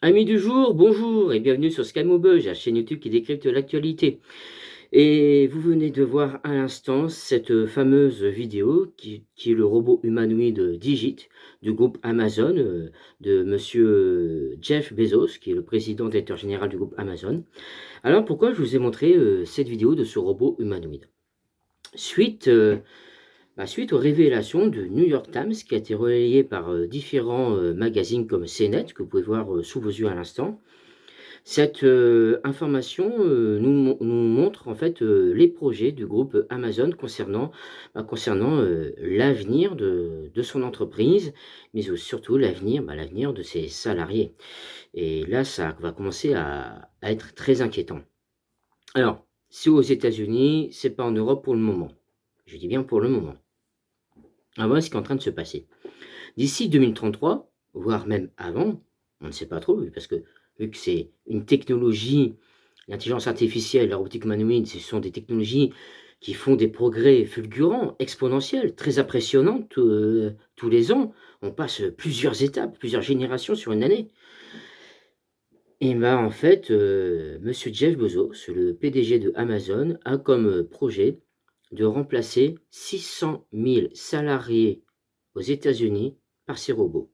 Amis du jour, bonjour et bienvenue sur Scamobuzz, la chaîne YouTube qui décrypte l'actualité. Et vous venez de voir à l'instant cette fameuse vidéo qui est le robot humanoïde Digit du groupe Amazon de monsieur Jeff Bezos, qui est le président directeur général du groupe Amazon. Alors pourquoi je vous ai montré cette vidéo de ce robot humanoïde? Suite suite aux révélations de New York Times, qui a été relayée par différents magazines comme CNET, que vous pouvez voir sous vos yeux à l'instant. Cette information nous montre en fait les projets du groupe Amazon concernant l'avenir de son entreprise, mais surtout l'avenir de ses salariés. Et là, ça va commencer à être très inquiétant. Alors, c'est aux États-Unis, c'est pas en Europe pour le moment. Je dis bien pour le moment. Alors voilà ce qui est en train de se passer. D'ici 2033, voire même avant, on ne sait pas trop, parce que vu que c'est une technologie, l'intelligence artificielle, la robotique humanoïde, ce sont des technologies qui font des progrès fulgurants, exponentiels, très impressionnants tous les ans. On passe plusieurs étapes, plusieurs générations sur une année. Et ben en fait, monsieur Jeff Bezos, le PDG de Amazon, a comme projet de remplacer 600 000 salariés aux États-Unis par ces robots.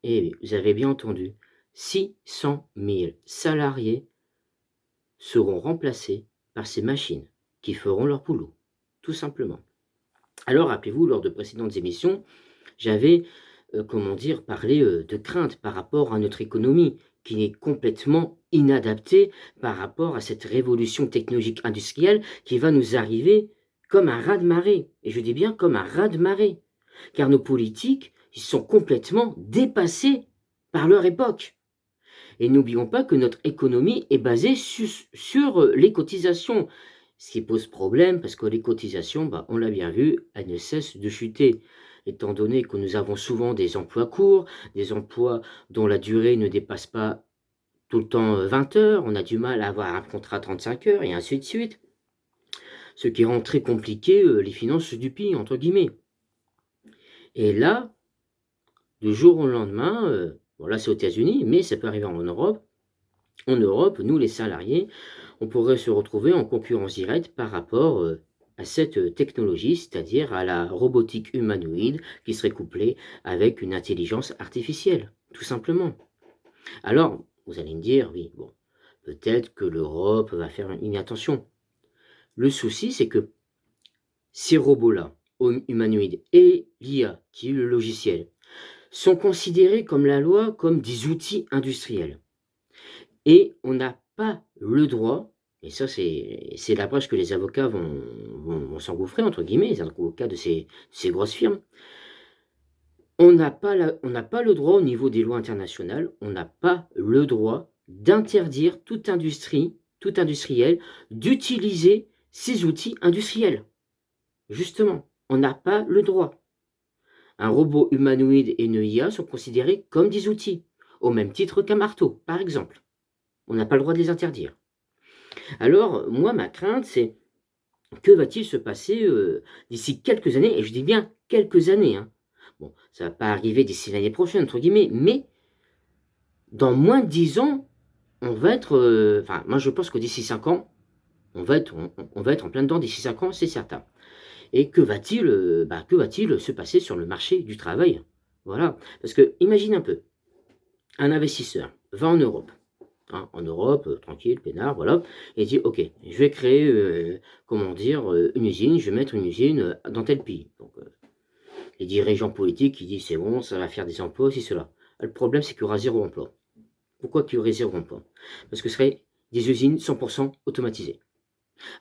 Et oui, vous avez bien entendu, 600 000 salariés seront remplacés par ces machines qui feront leur boulot, tout simplement. Alors, rappelez-vous, lors de précédentes émissions, j'avais, parlé de crainte par rapport à notre économie, qui est complètement inadaptée par rapport à cette révolution technologique industrielle qui va nous arriver comme un raz-de-marée. Et je dis bien comme un raz-de-marée, car nos politiques, ils sont complètement dépassés par leur époque. Et n'oublions pas que notre économie est basée sur les cotisations, ce qui pose problème parce que les cotisations, on l'a bien vu, elles ne cessent de chuter. Étant donné que nous avons souvent des emplois courts, des emplois dont la durée ne dépasse pas tout le temps 20 heures, on a du mal à avoir un contrat 35 heures et ainsi de suite. Ce qui rend très compliqué les finances du pays, entre guillemets. Et là, du jour au lendemain, là c'est aux États-Unis, mais ça peut arriver en Europe. En Europe, nous les salariés, on pourrait se retrouver en concurrence directe par rapport à cette technologie, c'est-à-dire à la robotique humanoïde qui serait couplée avec une intelligence artificielle, tout simplement. Alors, vous allez me dire, oui, bon, peut-être que l'Europe va faire une attention. Le souci, c'est que ces robots-là, humanoïdes, et l'IA, qui est le logiciel, sont considérés comme la loi comme des outils industriels. Et on n'a pas le droit, et ça c'est la brèche que les avocats vont s'engouffrer, entre guillemets, les avocats de ces grosses firmes. On n'a pas le droit au niveau des lois internationales, on n'a pas le droit d'interdire toute industrie, tout industriel, d'utiliser ces outils industriels. Justement, on n'a pas le droit. Un robot humanoïde et une IA sont considérés comme des outils, au même titre qu'un marteau, par exemple. On n'a pas le droit de les interdire. Alors, moi, ma crainte, c'est que va-t-il se passer d'ici quelques années, et je dis bien quelques années, hein. Bon, ça va pas arriver d'ici l'année prochaine, entre guillemets, mais dans moins de 10 ans, on va être, moi je pense que d'ici 5 ans, on va être en plein dedans d'ici 5 ans, c'est certain. Et que va-t-il se passer sur le marché du travail? Voilà, parce que imagine un peu, un investisseur va en Europe, hein, en Europe, tranquille, peinard, voilà, et dit ok, je vais créer, une usine, je vais mettre une usine dans tel pays. Donc, les dirigeants politiques qui disent c'est bon, ça va faire des emplois, aussi cela. Le problème, c'est qu'il y aura zéro emploi. Pourquoi qu'il y aurait zéro emploi? Parce que ce serait des usines 100% automatisées.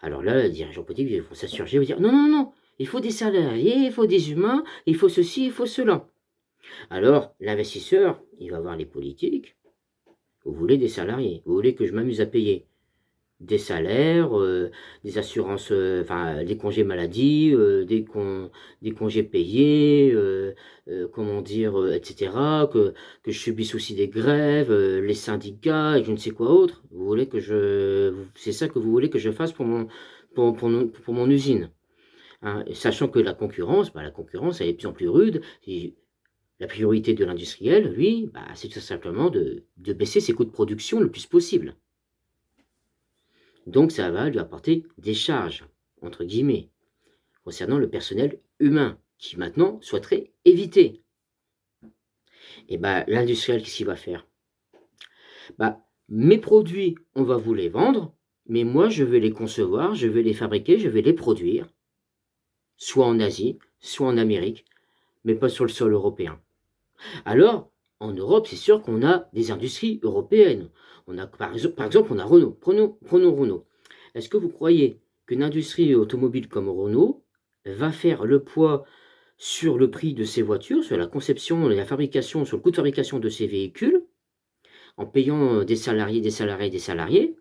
Alors là, les dirigeants politiques vont s'insurger, vont dire non, non, non, il faut des salariés, il faut des humains, il faut ceci, il faut cela. Alors, l'investisseur, il va voir les politiques. Vous voulez des salariés, vous voulez que je m'amuse à payer des salaires, des assurances, des congés maladie, des congés payés, et cetera, que je subisse aussi des grèves, les syndicats et je ne sais quoi autre. C'est ça que vous voulez que je fasse pour mon usine, hein, sachant que la concurrence, elle est de plus en plus rude. La priorité de l'industriel, lui, bah, c'est tout simplement de baisser ses coûts de production le plus possible. Donc ça va lui apporter «des charges» entre guillemets, concernant le personnel humain, qui maintenant souhaiterait éviter. Et bah, l'industriel, qu'est-ce qu'il va faire? Bah, mes produits, on va vous les vendre, mais moi je vais les concevoir, je vais les fabriquer, je vais les produire, soit en Asie, soit en Amérique, mais pas sur le sol européen. Alors, en Europe, c'est sûr qu'on a des industries européennes. On a par exemple, on a Renault. Prenons Renault. Est-ce que vous croyez qu'une industrie automobile comme Renault va faire le poids sur le prix de ses voitures, sur la conception et la fabrication, sur le coût de fabrication de ses véhicules, en payant des salariés, des salariés, des salariés,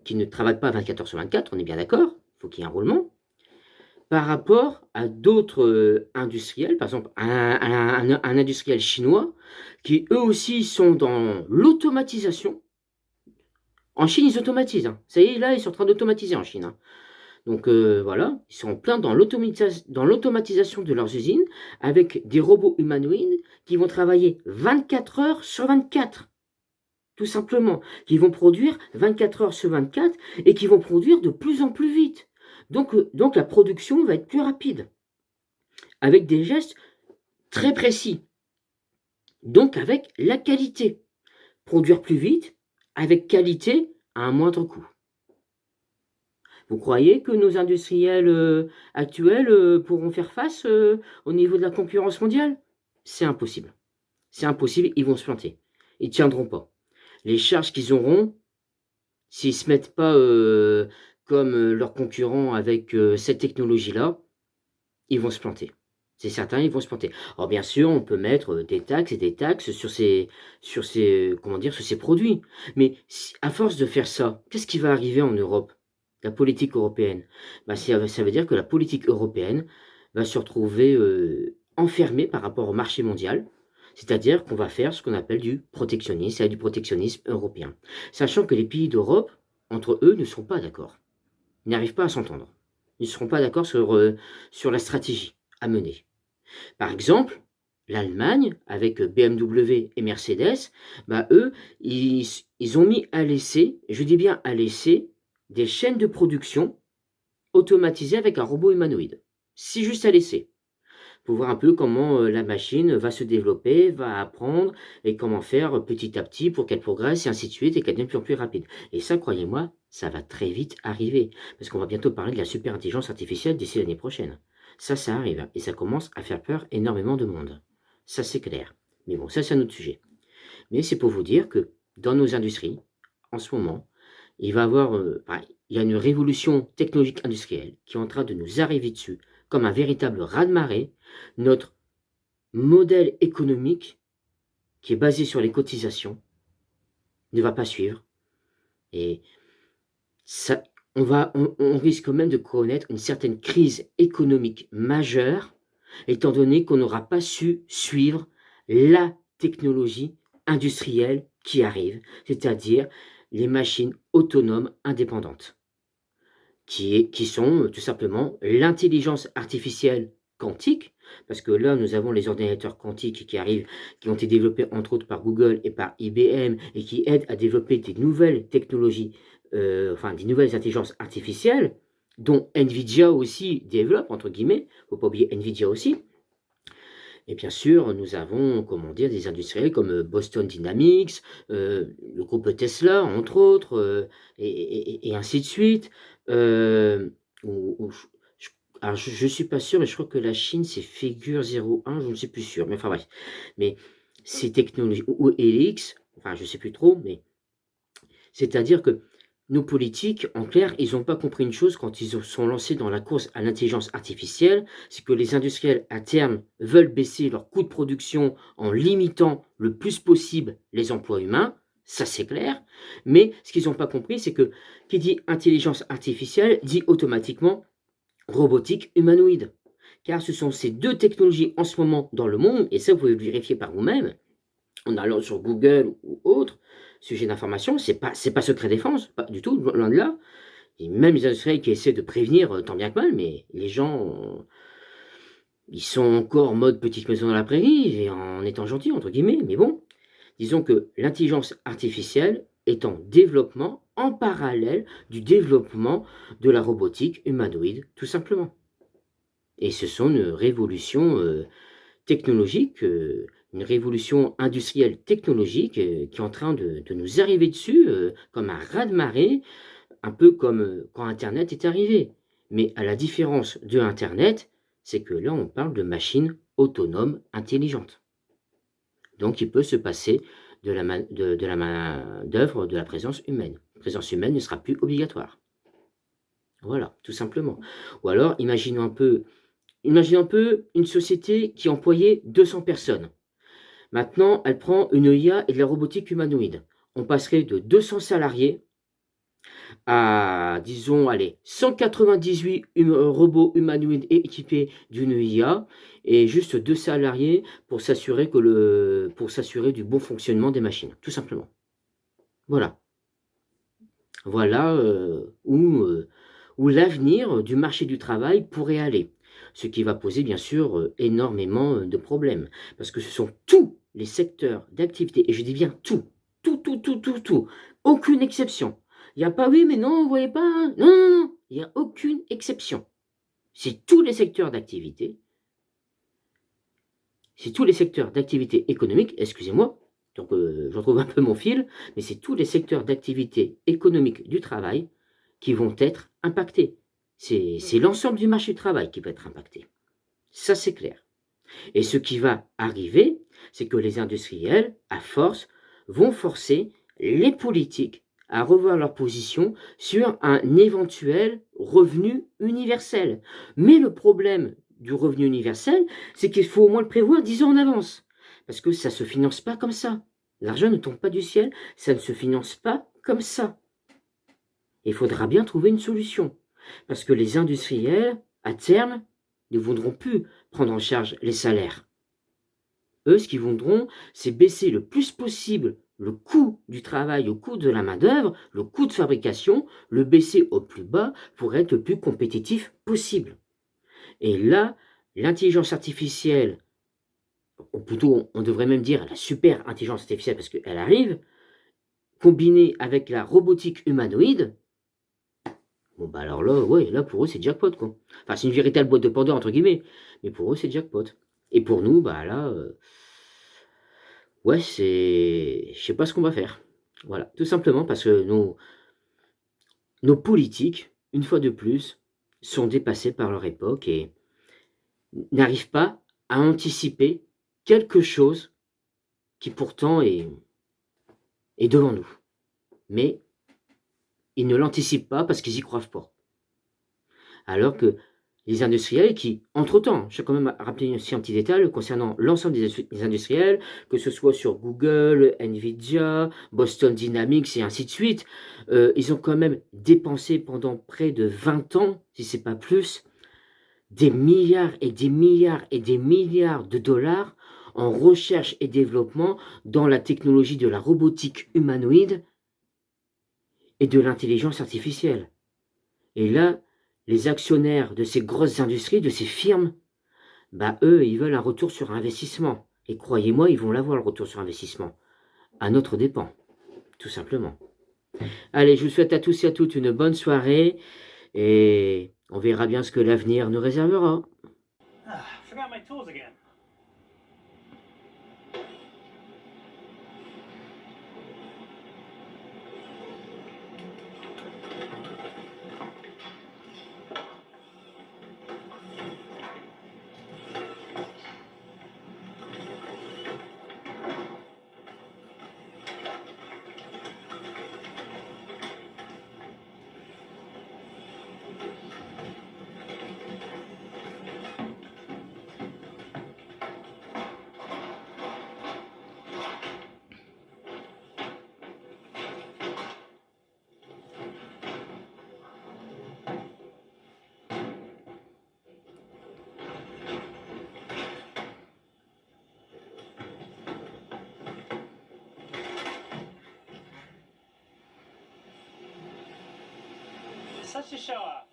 qui ne travaillent pas 24 heures sur 24, on est bien d'accord, il faut qu'il y ait un roulement, par rapport à d'autres industriels, par exemple un industriel chinois, qui eux aussi sont dans l'automatisation. En Chine, ils automatisent, hein. Ça y est, là, ils sont en train d'automatiser en Chine, hein. Donc voilà, ils sont en plein dans l'automatisation de leurs usines, avec des robots humanoïdes qui vont travailler 24 heures sur 24, tout simplement, qui vont produire 24 heures sur 24 et qui vont produire de plus en plus vite. Donc la production va être plus rapide, avec des gestes très précis, donc avec la qualité. Produire plus vite, avec qualité, à un moindre coût. Vous croyez que nos industriels actuels pourront faire face au niveau de la concurrence mondiale? C'est impossible. C'est impossible, ils vont se planter. Ils ne tiendront pas. Les charges qu'ils auront, s'ils ne se mettent pas comme leurs concurrents avec cette technologie-là, ils vont se planter. C'est certain, ils vont se planter. Alors bien sûr, on peut mettre des taxes et des taxes comment dire, sur ces produits. Mais à force de faire ça, qu'est-ce qui va arriver en Europe? La politique européenne. Bah, ça veut dire que la politique européenne va se retrouver enfermée par rapport au marché mondial. C'est-à-dire qu'on va faire ce qu'on appelle du protectionnisme, et du protectionnisme européen. Sachant que les pays d'Europe, entre eux, ne sont pas d'accord. Ils n'arrivent pas à s'entendre. Ils ne seront pas d'accord sur la stratégie à mener. Par exemple, l'Allemagne, avec BMW et Mercedes, bah, eux, ils ont mis à l'essai, je dis bien à l'essai, des chaînes de production automatisées avec un robot humanoïde. C'est juste à l'essai. Pour voir un peu comment la machine va se développer, va apprendre et comment faire petit à petit pour qu'elle progresse et ainsi de suite et qu'elle devienne de plus en plus rapide. Et ça, croyez-moi, ça va très vite arriver parce qu'on va bientôt parler de la super intelligence artificielle d'ici l'année prochaine. Ça arrive et ça commence à faire peur énormément de monde. Ça, c'est clair. Mais bon, ça, c'est un autre sujet. Mais c'est pour vous dire que dans nos industries, en ce moment, il va y avoir, il y a une révolution technologique industrielle qui est en train de nous arriver dessus comme un véritable raz-de-marée. Notre modèle économique, qui est basé sur les cotisations, ne va pas suivre et ça on risque même de connaître une certaine crise économique majeure, étant donné qu'on n'aura pas su suivre la technologie industrielle qui arrive, c'est-à-dire les machines autonomes indépendantes. Qui sont tout simplement l'intelligence artificielle quantique, parce que là, nous avons les ordinateurs quantiques qui arrivent, qui ont été développés entre autres par Google et par IBM, et qui aident à développer des nouvelles technologies, enfin des nouvelles intelligences artificielles, dont Nvidia aussi développe, entre guillemets, il ne faut pas oublier Nvidia aussi. Et bien sûr, nous avons, comment dire, des industriels comme Boston Dynamics, le groupe Tesla, entre autres, et ainsi de suite. Ou alors je suis pas sûr, mais je crois que la Chine, c'est Figure 01, je ne suis plus sûr, mais enfin bref. Mais ces technologies, ou Helix, enfin je ne sais plus trop, mais c'est-à-dire que nos politiques, en clair, ils n'ont pas compris une chose quand ils sont lancés dans la course à l'intelligence artificielle, c'est que les industriels, à terme, veulent baisser leurs coûts de production en limitant le plus possible les emplois humains, ça c'est clair, mais ce qu'ils n'ont pas compris, c'est que qui dit intelligence artificielle dit automatiquement robotique humanoïde. Car ce sont ces deux technologies en ce moment dans le monde, et ça vous pouvez le vérifier par vous-même, en allant sur Google ou autre sujet d'information, c'est pas secret défense, pas du tout, loin de là. Et même les industriels qui essaient de prévenir tant bien que mal, mais les gens Ils sont encore en mode petite maison dans la prairie et en étant gentils, entre guillemets, mais bon, disons que l'intelligence artificielle est en développement en parallèle du développement de la robotique humanoïde, tout simplement. Et ce sont une révolution technologique, une révolution industrielle technologique qui est en train de nous arriver dessus comme un raz-de-marée, un peu comme quand Internet est arrivé. Mais à la différence de Internet, c'est que là, on parle de machines autonomes intelligentes. Donc, il peut se passer de la main-d'œuvre de la présence humaine. La présence humaine ne sera plus obligatoire. Voilà, tout simplement. Ou alors, imaginez un peu une société qui employait 200 personnes. Maintenant, elle prend une IA et de la robotique humanoïde. On passerait de 200 salariés à, disons, allez, 198 robots humanoïdes équipés d'une IA et juste 2 salariés pour s'assurer du bon fonctionnement des machines, tout simplement. Voilà. Voilà où l'avenir du marché du travail pourrait aller. Ce qui va poser bien sûr énormément de problèmes. Parce que ce sont tous les secteurs d'activité, et je dis bien tout, tout, tout, tout, tout, tout, aucune exception. Il n'y a pas, oui, mais non, vous voyez pas, hein. Non, non, non, il n'y a aucune exception. C'est tous les secteurs d'activité, c'est tous les secteurs d'activité économique, excusez-moi, donc je retrouve un peu mon fil, mais c'est tous les secteurs d'activité économique du travail qui vont être impactés. C'est l'ensemble du marché du travail qui va être impacté. Ça, c'est clair. Et ce qui va arriver, c'est que les industriels, à force, vont forcer les politiques à revoir leur position sur un éventuel revenu universel. Mais le problème du revenu universel, c'est qu'il faut au moins le prévoir 10 ans en avance. Parce que ça ne se finance pas comme ça. L'argent ne tombe pas du ciel, ça ne se finance pas comme ça. Il faudra bien trouver une solution. Parce que les industriels, à terme, ne voudront plus prendre en charge les salaires. Eux, ce qu'ils voudront, c'est baisser le plus possible le coût du travail, au coût de la main-d'œuvre, le coût de fabrication, le baisser au plus bas pour être le plus compétitif possible. Et là, l'intelligence artificielle, ou plutôt on devrait même dire la super intelligence artificielle parce qu'elle arrive, combinée avec la robotique humanoïde, bon bah alors là, ouais, là pour eux c'est jackpot quoi. Enfin c'est une véritable boîte de Pandore entre guillemets, mais pour eux c'est jackpot. Et pour nous, bah là, ouais, je sais pas ce qu'on va faire. Voilà, tout simplement parce que nos politiques, une fois de plus, sont dépassés par leur époque et n'arrivent pas à anticiper quelque chose qui pourtant est devant nous. Mais ils ne l'anticipent pas parce qu'ils y croient pas. Alors que les industriels qui, entre-temps, je vais quand même rappeler aussi un petit détail concernant l'ensemble des industriels, que ce soit sur Google, Nvidia, Boston Dynamics et ainsi de suite, ils ont quand même dépensé pendant près de 20 ans, si c'est pas plus, des milliards et des milliards et des milliards de dollars en recherche et développement dans la technologie de la robotique humanoïde et de l'intelligence artificielle. Et là, les actionnaires de ces grosses industries, de ces firmes, bah eux, ils veulent un retour sur investissement. Et croyez-moi, ils vont l'avoir le retour sur investissement. À notre dépens, tout simplement. Allez, je vous souhaite à tous et à toutes une bonne soirée et on verra bien ce que l'avenir nous réservera. Forgot my tools again. Such a show off.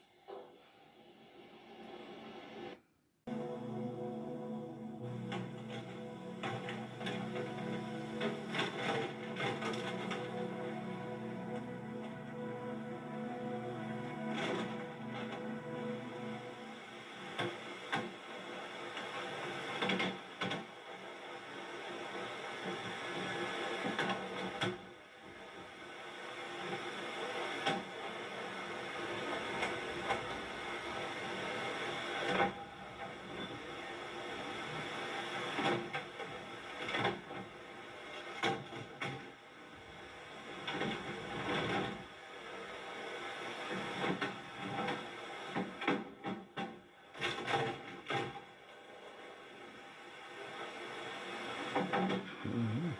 Mhm.